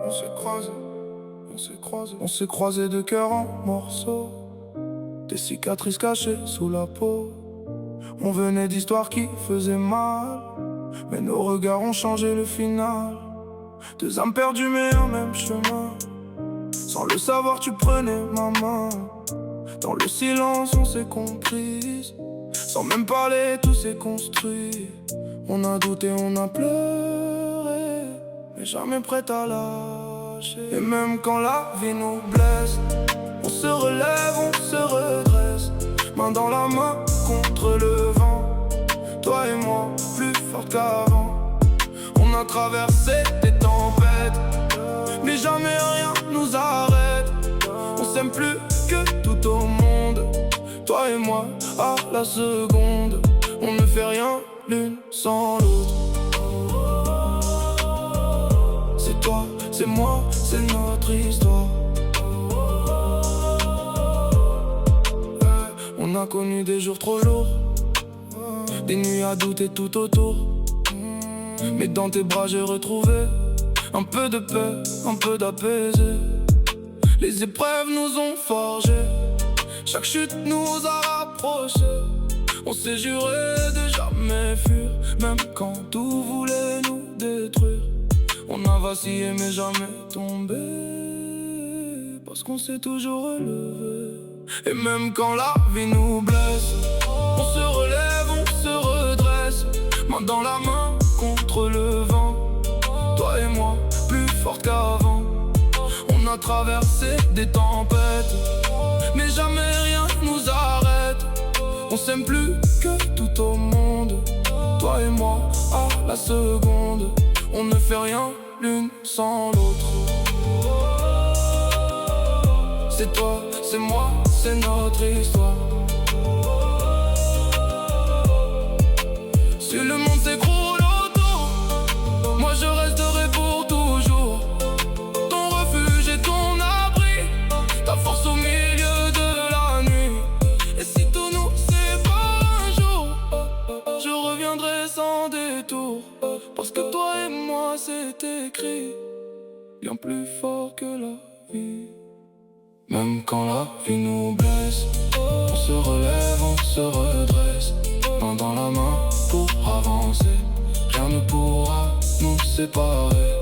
On s'est croisés, on s'est croisés, on s'est croisés de cœur en morceaux. Des cicatrices cachées sous la peau. On venait d'histoires qui faisaient mal, mais nos regards ont changé le final. Deux âmes perdues mais un même chemin. Sans le savoir tu prenais ma main. Dans le silence on s'est compris. Sans même parler tout s'est construit. On a douté, on a pleuré, mais jamais prêt à lâcher. Et même quand la vie nous blesse, on se relève, on se redresse. Main dans la main contre le vent. Toi et moi, plus fort qu'avant. On a traversé des tempêtes, mais jamais rien nous arrête. On s'aime plus que tout au monde. Toi et moi, à la seconde. On ne fait rien l'une sans l'autre. C'est toi, c'est moi, c'est notre histoire. On a connu des jours trop lourds, des nuits à douter tout autour. Mais dans tes bras j'ai retrouvé un peu de paix, un peu d'apaisé. Les épreuves nous ont forgés, chaque chute nous a rapprochés. On s'est juré de jamais fuir, même quand tout voulait nous détruire. On a vacillé mais jamais tombé, parce qu'on s'est toujours relevé. Et même quand la vie nous blesse, on se relève, on se redresse. Main dans la main contre le vent. Toi et moi, plus forte qu'avant. On a traversé des tempêtes, mais jamais rien nous arrête. On s'aime plus que tout au monde. Toi et moi, à la seconde. On ne fait rien l'une sans l'autre. C'est toi, c'est moi, c'est notre histoire. Si le monde s'écroule autour, moi je resterai pour toujours. Ton refuge et ton abri, ta force au milieu de la nuit. Et si tout nous sépare un jour, je reviendrai sans détour. Parce que toi et moi c'est écrit, bien plus fort que la vie. Même quand la vie nous blesse, on se relève, on se redresse. Main dans la main pour avancer, rien ne pourra nous séparer.